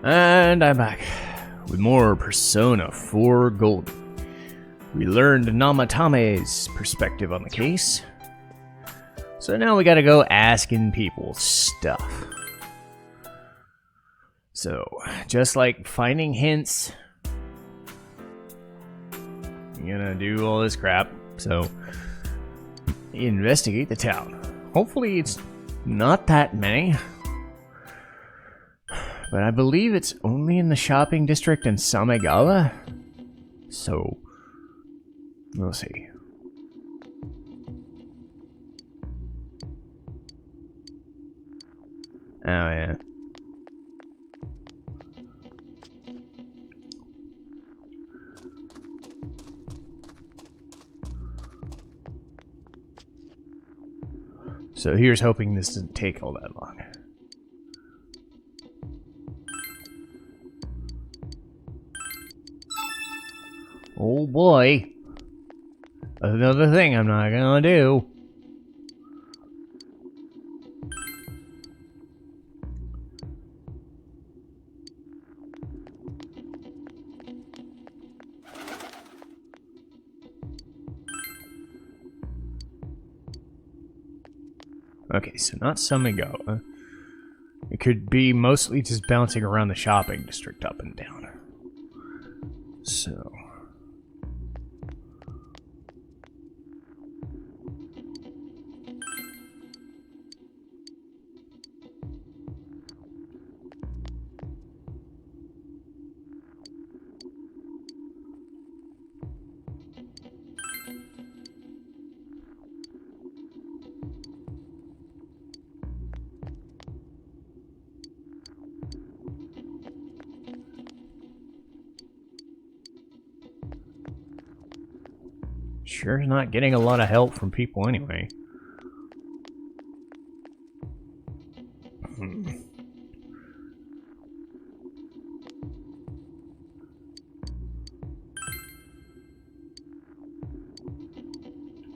And I'm back with more Persona 4 Golden. We learned Namatame's perspective on the case. So now we gotta go asking people stuff. So, just like finding hints, you're gonna do all this crap. So, investigate the town. Hopefully it's not that many. But I believe it's only in the shopping district in Samegawa. So, we'll see. Oh, yeah. So here's hoping this doesn't take all that long. Oh boy. Another thing I'm not gonna do. Okay, so not Samegawa. It could be mostly just bouncing around the shopping district up and down. So... Sure not getting a lot of help from people anyway.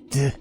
Duh.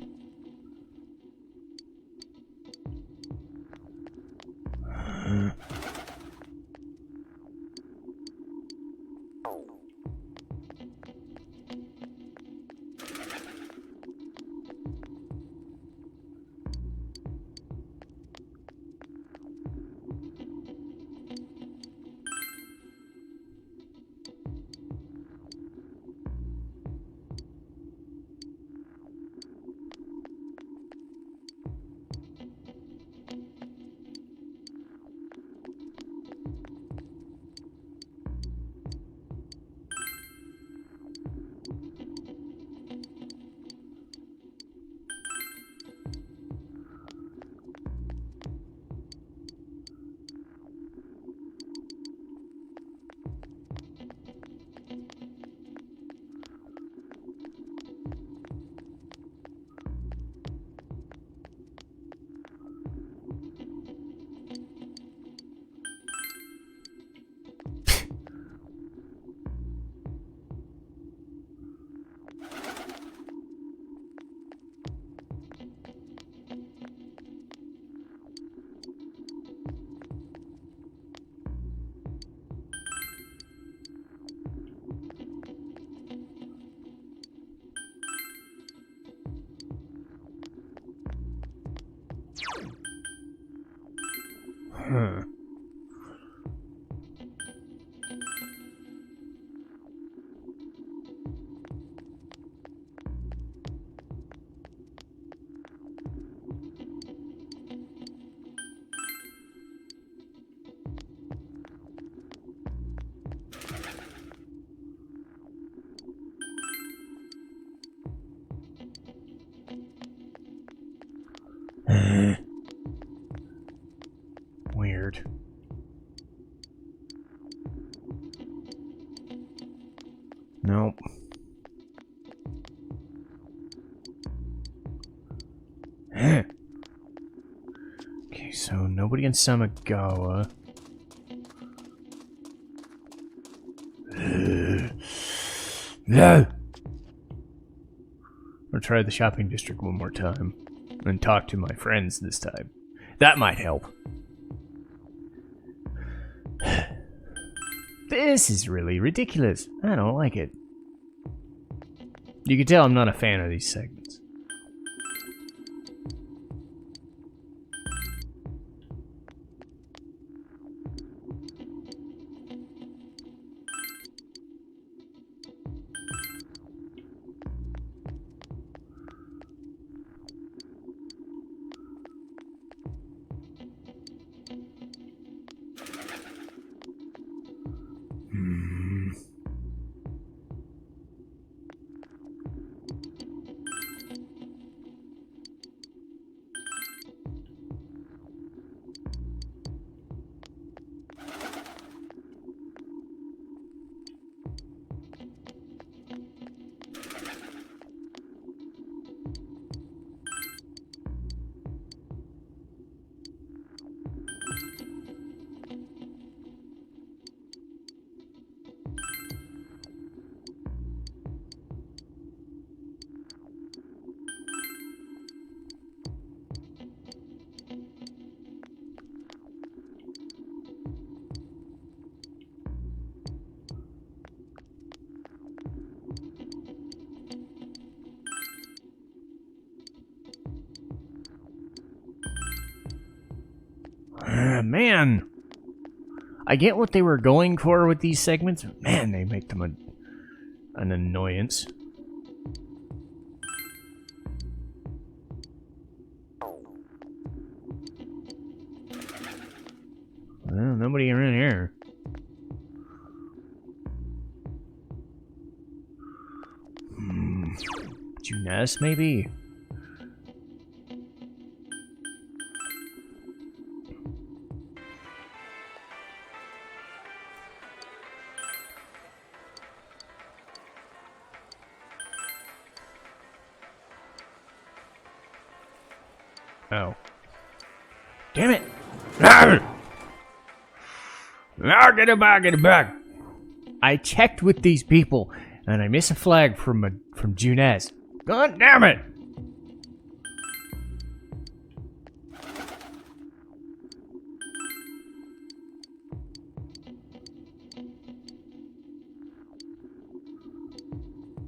Huh. Weird. Nope. Okay, so nobody in Samegawa. No. I'll try the shopping district one more time and talk to my friends this time. That might help. This is really ridiculous. I don't like it. You can tell I'm not a fan of these segments. Man, I get what they were going for with these segments. Man, they make them an annoyance. Well, nobody around here. Junes, maybe? Oh. Damn it! Now get it back, get it back! I checked with these people, and I missed a flag from Junes. God damn it!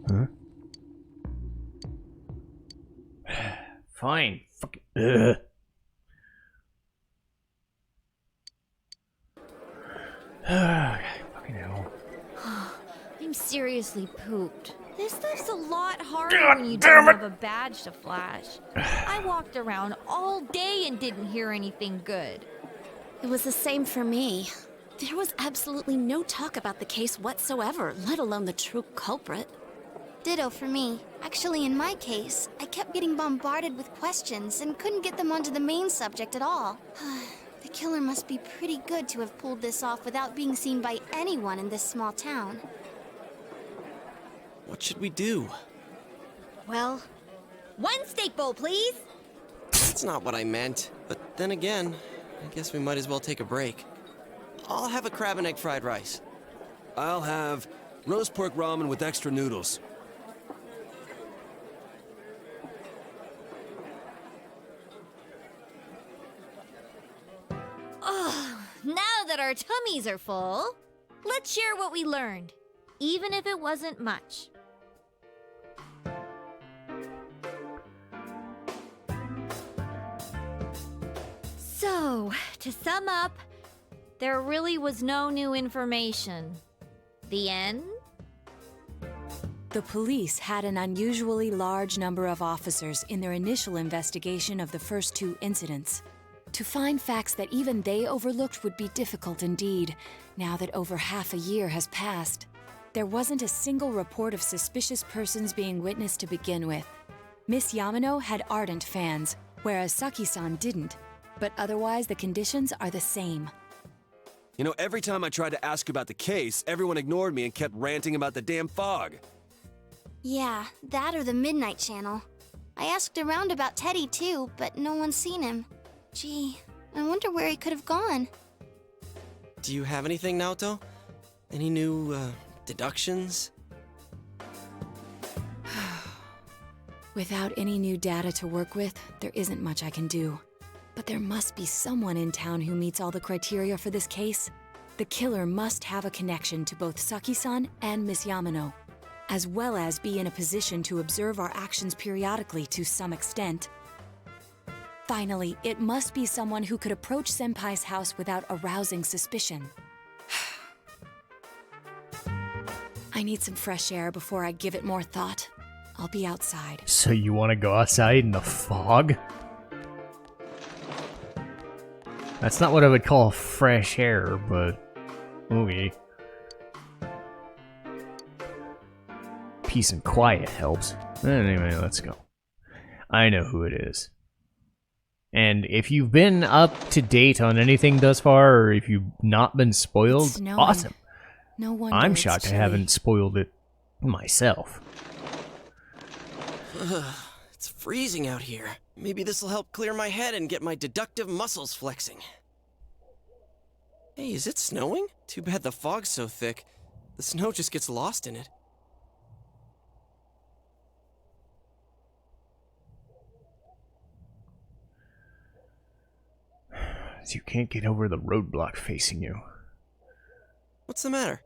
Huh? Fine. Fuck it. Ugh. Fucking hell. I'm seriously pooped. This stuff's a lot harder when you don't have a badge to flash. I walked around all day and didn't hear anything good. It was the same for me. There was absolutely no talk about the case whatsoever, let alone the true culprit. Ditto for me. Actually, in my case, I kept getting bombarded with questions and couldn't get them onto the main subject at all. The killer must be pretty good to have pulled this off without being seen by anyone in this small town. What should we do? Well, one steak bowl, please. That's not what I meant. But then again, I guess we might as well take a break. I'll have a crab and egg fried rice. I'll have roast pork ramen with extra noodles. Now that our tummies are full, let's share what we learned, even if it wasn't much. So, to sum up, there really was no new information. The end? The police had an unusually large number of officers in their initial investigation of the first two incidents. To find facts that even they overlooked would be difficult indeed, now that over half a year has passed. There wasn't a single report of suspicious persons being witnessed to begin with. Miss Yamano had ardent fans, whereas Saki-san didn't. But otherwise, the conditions are the same. You know, every time I tried to ask about the case, everyone ignored me and kept ranting about the damn fog. Yeah, that or the Midnight Channel. I asked around about Teddy too, but no one's seen him. Gee, I wonder where he could have gone. Do you have anything, Naoto? Any new, deductions? Without any new data to work with, there isn't much I can do. But there must be someone in town who meets all the criteria for this case. The killer must have a connection to both Saki-san and Miss Yamano, as well as be in a position to observe our actions periodically to some extent. Finally, it must be someone who could approach Senpai's house without arousing suspicion. I need some fresh air before I give it more thought. I'll be outside. So you want to go outside in the fog? That's not what I would call fresh air, but okay. Peace and quiet helps. Anyway, let's go. I know who it is. And if you've been up to date on anything thus far, or if you've not been spoiled, It's snowing. awesome. No wonder I'm it's shocked I chilly. haven't spoiled it myself. It's freezing out here. Maybe this'll help clear my head and get my deductive muscles flexing. Hey, is it snowing? Too bad the fog's so thick. The snow just gets lost in it. You can't get over the roadblock facing you. What's the matter?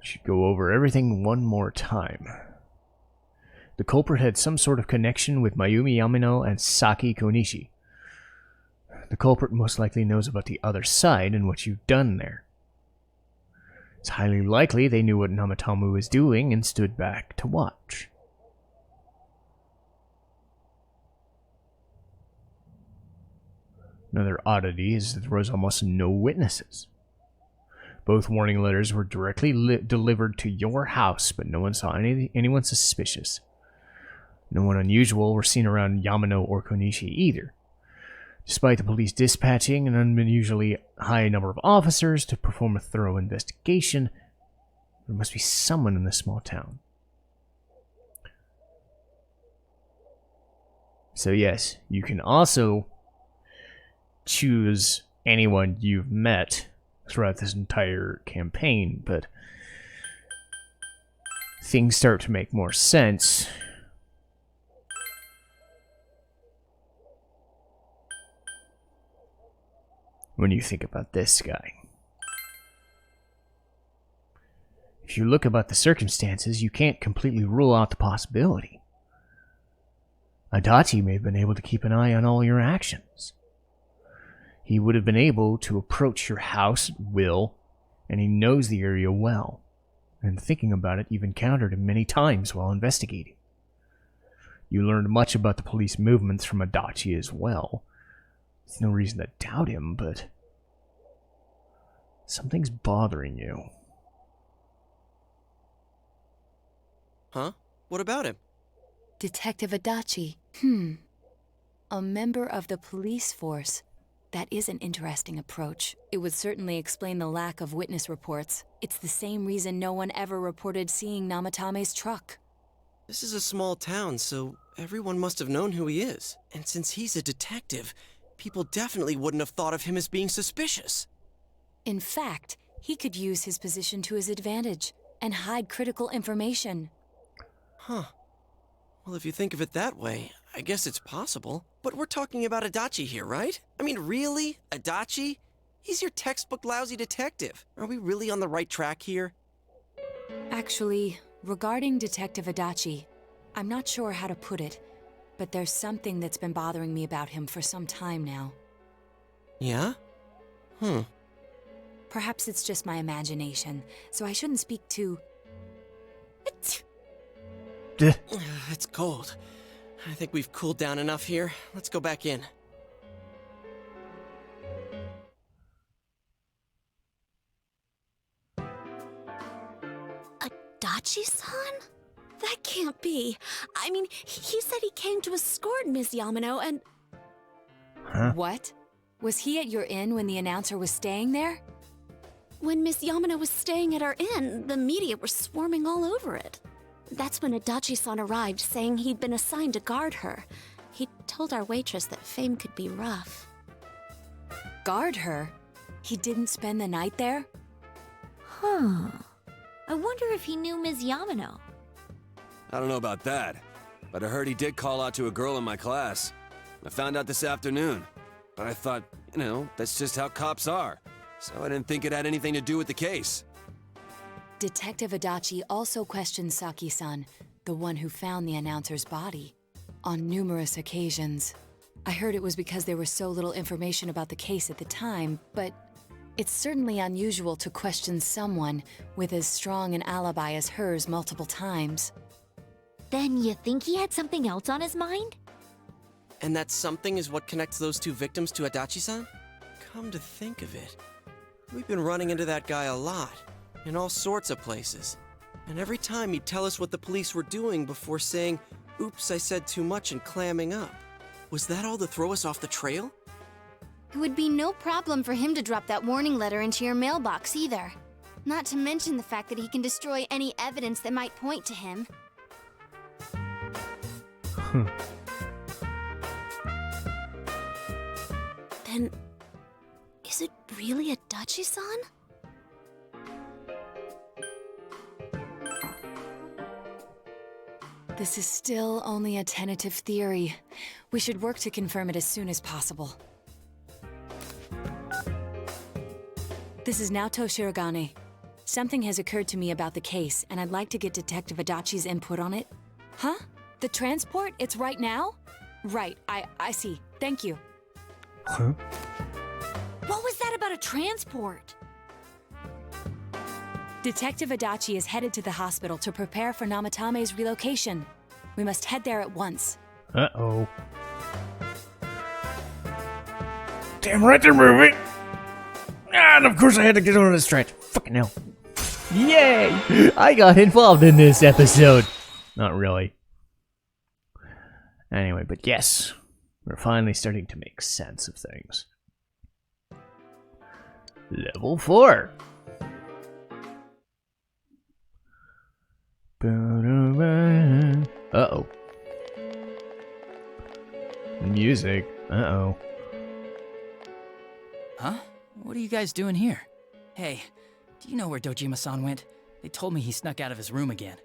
Should go over everything one more time. The culprit had some sort of connection with Mayumi Yamano and Saki Konishi. The culprit most likely knows about the other side and what you've done there. It's highly likely they knew what Namatomo was doing and stood back to watch. Another oddity is that there was almost no witnesses. Both warning letters were directly delivered to your house, but no one saw anyone suspicious. No one unusual were seen around Yamano or Konishi either. Despite the police dispatching an unusually high number of officers to perform a thorough investigation, there must be someone in this small town. So yes, you can also choose anyone you've met throughout this entire campaign, but things start to make more sense when you think about this guy. If you look about the circumstances, you can't completely rule out the possibility. Adachi may have been able to keep an eye on all your actions. He would have been able to approach your house at will, and he knows the area well. And thinking about it, you've encountered him many times while investigating. You learned much about the police movements from Adachi as well. There's no reason to doubt him, but something's bothering you. Huh? What about him? Detective Adachi. A member of the police force. That is an interesting approach. It would certainly explain the lack of witness reports. It's the same reason no one ever reported seeing Namatame's truck. This is a small town, so everyone must have known who he is. And since he's a detective, people definitely wouldn't have thought of him as being suspicious. In fact, he could use his position to his advantage and hide critical information. Huh. Well, if you think of it that way, I guess it's possible. But we're talking about Adachi here, right? I mean, really? Adachi? He's your textbook lousy detective. Are we really on the right track here? Actually, regarding Detective Adachi, I'm not sure how to put it, but there's something that's been bothering me about him for some time now. Yeah? Perhaps it's just my imagination, so I shouldn't speak too... It's cold. I think we've cooled down enough here. Let's go back in. Adachi-san? That can't be. I mean, he said he came to escort Miss Yamano and... Huh? What? Was he at your inn when the announcer was staying there? When Miss Yamano was staying at our inn, the media were swarming all over it. That's when Adachi-san arrived, saying he'd been assigned to guard her. He told our waitress that fame could be rough. Guard her? He didn't spend the night there? Huh. I wonder if he knew Ms. Yamano. I don't know about that, but I heard he did call out to a girl in my class. I found out this afternoon, but I thought, that's just how cops are. So I didn't think it had anything to do with the case. Detective Adachi also questioned Saki-san, the one who found the announcer's body, on numerous occasions. I heard it was because there was so little information about the case at the time, but it's certainly unusual to question someone with as strong an alibi as hers multiple times. Then you think he had something else on his mind? And that something is what connects those two victims to Adachi-san? Come to think of it, we've been running into that guy a lot, in all sorts of places. And every time he'd tell us what the police were doing before saying, "Oops, I said too much," and clamming up. Was that all to throw us off the trail? It would be no problem for him to drop that warning letter into your mailbox either. Not to mention the fact that he can destroy any evidence that might point to him. Then, is it really Adachi-san? This is still only a tentative theory. We should work to confirm it as soon as possible. This is Naoto Shirogane. Something has occurred to me about the case, and I'd like to get Detective Adachi's input on it. Huh? The transport? It's right now? Right, I see. Thank you. Huh? What was that about a transport? Detective Adachi is headed to the hospital to prepare for Namatame's relocation. We must head there at once. Uh-oh. Damn right they're moving! And of course I had to get on the stretch. Fucking hell. Yay! I got involved in this episode. Not really. Anyway, but yes. We're finally starting to make sense of things. Level 4. Uh-oh. Music. Uh-oh. Huh? What are you guys doing here? Hey, do you know where Dojima-san went? They told me he snuck out of his room again.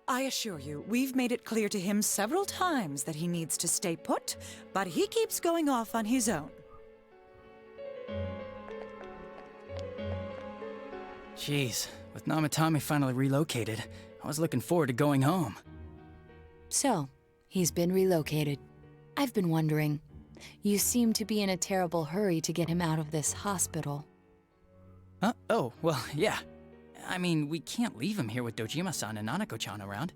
I assure you, we've made it clear to him several times that he needs to stay put, but he keeps going off on his own. Jeez, with Namatame finally relocated, I was looking forward to going home. So, he's been relocated. I've been wondering. You seem to be in a terrible hurry to get him out of this hospital. Huh? Oh, well, yeah. I mean, we can't leave him here with Dojima-san and Nanako-chan around.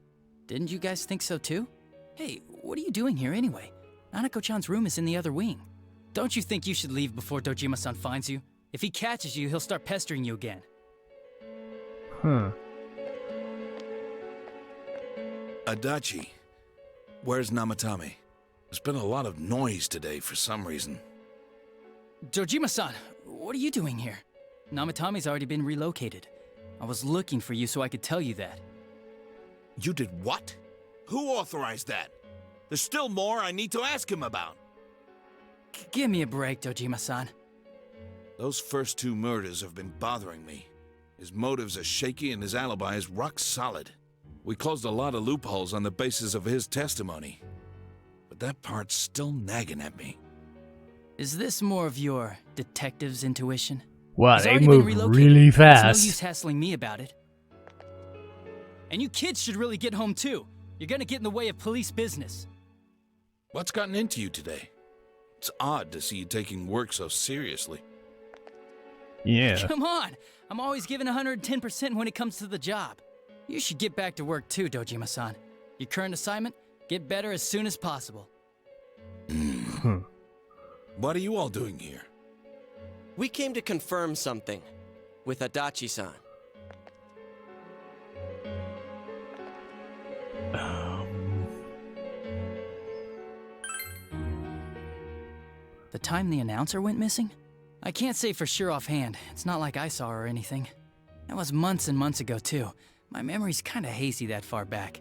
Didn't you guys think so too? Hey, what are you doing here anyway? Nanako-chan's room is in the other wing. Don't you think you should leave before Dojima-san finds you? If he catches you, he'll start pestering you again. Huh. Adachi, where's Namatame? There's been a lot of noise today for some reason. Dojima-san, what are you doing here? Namatame's already been relocated. I was looking for you so I could tell you that. You did what? Who authorized that? There's still more I need to ask him about. Give me a break, Dojima-san. Those first two murders have been bothering me. His motives are shaky and his alibi is rock solid. We closed a lot of loopholes on the basis of his testimony. But that part's still nagging at me. Is this more of your detective's intuition? Wow, He's they already been move relocated. really It's fast. no use hassling me about it. And you kids should really get home too. You're gonna get in the way of police business. What's gotten into you today? It's odd to see you taking work so seriously. Yeah. Come on! I'm always giving 110% when it comes to the job. You should get back to work too, Dojima-san. Your current assignment? Get better as soon as possible. What are you all doing here? We came to confirm something with Adachi-san. The time the announcer went missing? I can't say for sure offhand. It's not like I saw her or anything. That was months and months ago too. My memory's kinda hazy that far back.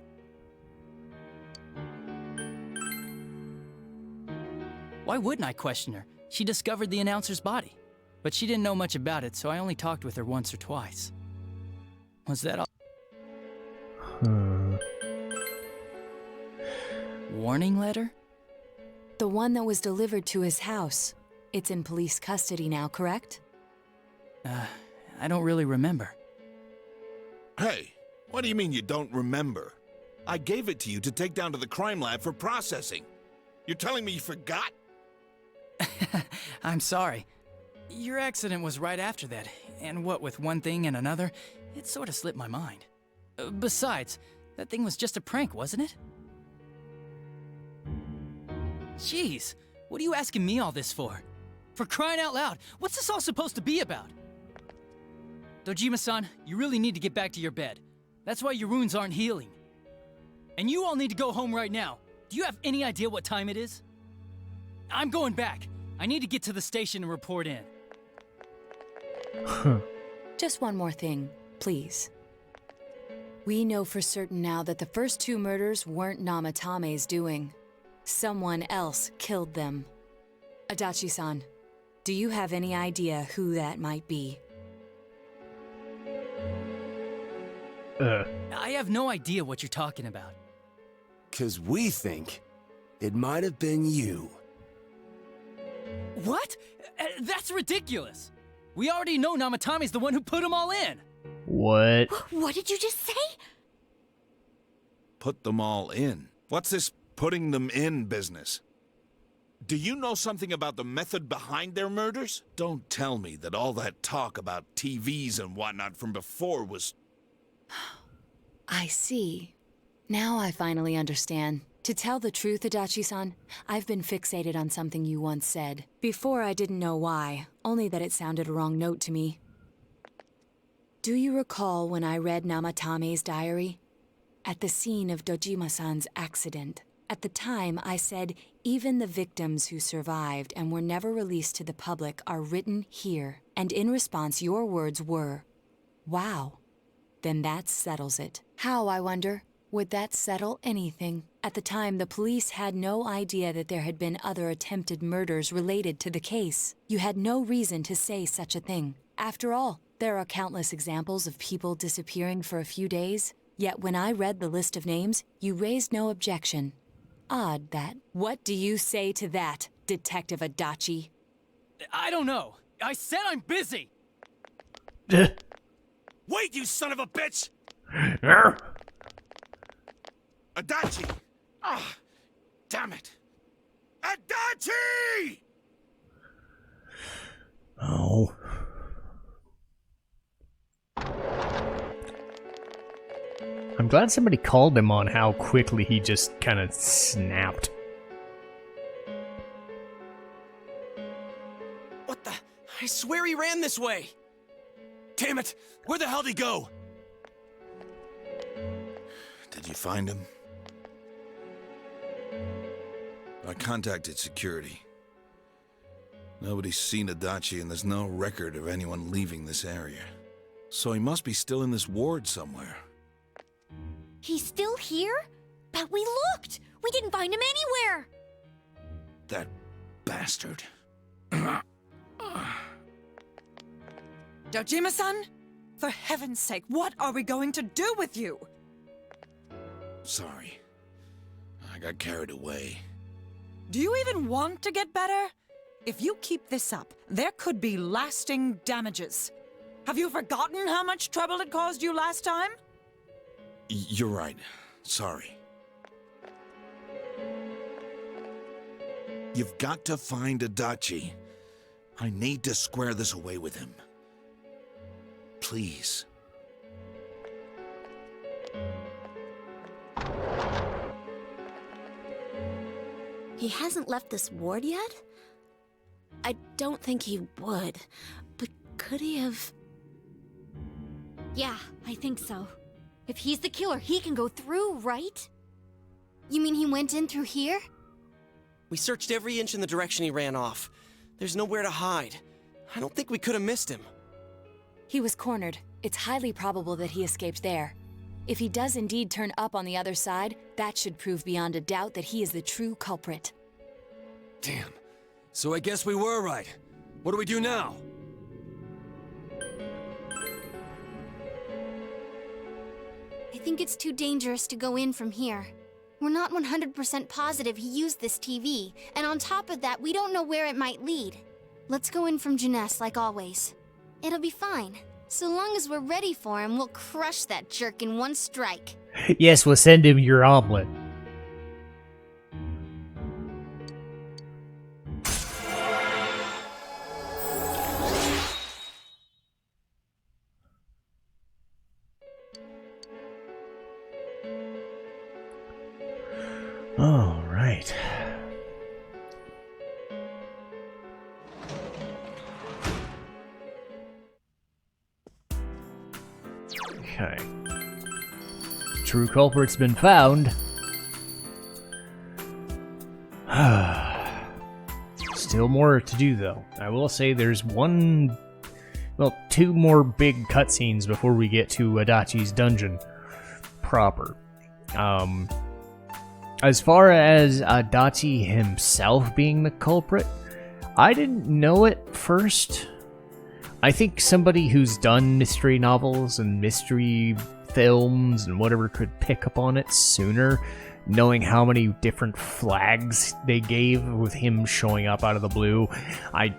Why wouldn't I question her? She discovered the announcer's body. But she didn't know much about it, so I only talked with her once or twice. Was that all? Warning letter? The one that was delivered to his house. It's in police custody now, correct? I don't really remember. Hey, what do you mean you don't remember? I gave it to you to take down to the crime lab for processing. You're telling me you forgot? I'm sorry. Your accident was right after that, and what with one thing and another, it sort of slipped my mind. Besides, that thing was just a prank, wasn't it? Jeez, what are you asking me all this for? For crying out loud, what's this all supposed to be about? Dojima-san, you really need to get back to your bed. That's why your wounds aren't healing. And you all need to go home right now. Do you have any idea what time it is? I'm going back. I need to get to the station and report in. Just one more thing, please. We know for certain now that the first 2 murders weren't Namatame's doing. Someone else killed them. Adachi-san, do you have any idea who that might be? I have no idea what you're talking about. 'Cause we think it might have been you. What? That's ridiculous! We already know Namatame's the one who put them all in! What? What did you just say? Put them all in. What's this putting them in business? Do you know something about the method behind their murders? Don't tell me that all that talk about TVs and whatnot from before was... I see. Now I finally understand. To tell the truth, Adachi-san, I've been fixated on something you once said. Before I didn't know why, only that it sounded a wrong note to me. Do you recall when I read Namatame's diary? At the scene of Dojima-san's accident. At the time, I said, even the victims who survived and were never released to the public are written here. And in response, your words were, wow. Then that settles it. How, I wonder? Would that settle anything? At the time, the police had no idea that there had been other attempted murders related to the case. You had no reason to say such a thing. After all, there are countless examples of people disappearing for a few days. Yet when I read the list of names, you raised no objection. Odd that. What do you say to that, Detective Adachi? I don't know. I said I'm busy! Wait, you son of a bitch! Adachi! Ah, damn it! Adachi! Oh. I'm glad somebody called him on how quickly he just kind of snapped. What the? I swear he ran this way! Damn it! Where the hell did he go? Did you find him? I contacted security. Nobody's seen Adachi and there's no record of anyone leaving this area. So he must be still in this ward somewhere. He's still here? But we looked! We didn't find him anywhere! That bastard. Dojima-san? For heaven's sake, what are we going to do with you? Sorry. I got carried away. Do you even want to get better? If you keep this up, there could be lasting damages. Have you forgotten how much trouble it caused you last time? You're right. Sorry. You've got to find Adachi. I need to square this away with him. Please. He hasn't left this ward yet? I don't think he would, but could he have... Yeah, I think so. If he's the killer, he can go through, right? You mean he went in through here? We searched every inch in the direction he ran off. There's nowhere to hide. I don't think we could have missed him. He was cornered. It's highly probable that he escaped there. If he does indeed turn up on the other side, that should prove beyond a doubt that he is the true culprit. Damn. So I guess we were right. What do we do now? I think it's too dangerous to go in from here. We're not 100% positive he used this TV, and on top of that, we don't know where it might lead. Let's go in from Jeunesse like always. It'll be fine. So long as we're ready for him, we'll crush that jerk in one strike. Yes, we'll send him your omelet. All right. Okay. True culprit's been found. Still more to do, though. I will say there's two more big cutscenes before we get to Adachi's dungeon proper. As far as Adachi himself being the culprit, I didn't know it first. I think somebody who's done mystery novels and mystery films and whatever could pick up on it sooner, knowing how many different flags they gave with him showing up out of the blue. I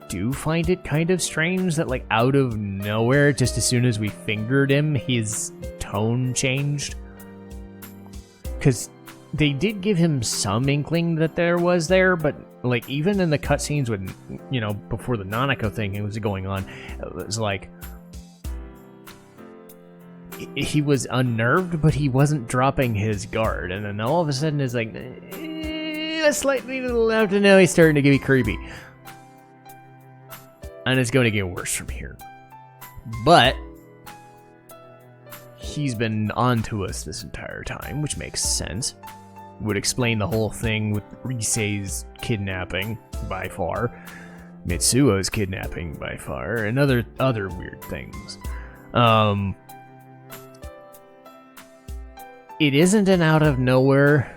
do find it kind of strange that, like, out of nowhere, just as soon as we fingered him, his tone changed. Because they did give him some inkling that there was there, but, like, even in the cutscenes when, you know, before the Nanako thing was going on, it was like he was unnerved, but he wasn't dropping his guard. And then all of a sudden it's like, a slightly little out to now he's starting to get creepy. And it's going to get worse from here. But he's been on to us this entire time, which makes sense. Would explain the whole thing with Risei's kidnapping by far, Mitsuo's kidnapping by far, and other weird things. It isn't an out of nowhere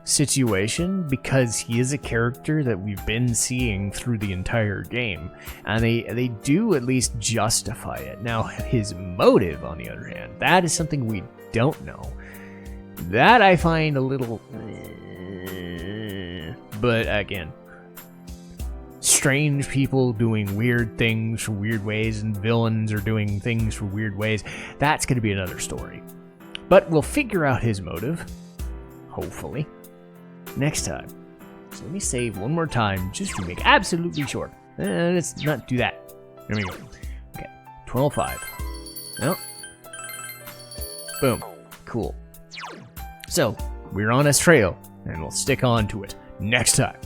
situation because he is a character that we've been seeing through the entire game, and they do at least justify it. Now, his motive, on the other hand, that is something we don't know. That I find a little... But again, strange people doing weird things for weird ways, and villains are doing things for weird ways. That's going to be another story. But we'll figure out his motive, hopefully, next time. So let me save one more time just to make absolutely sure. Let's not do that. There we go. Okay, 12:05. No. Boom. Cool. So, we're on his trail, and we'll stick on to it next time.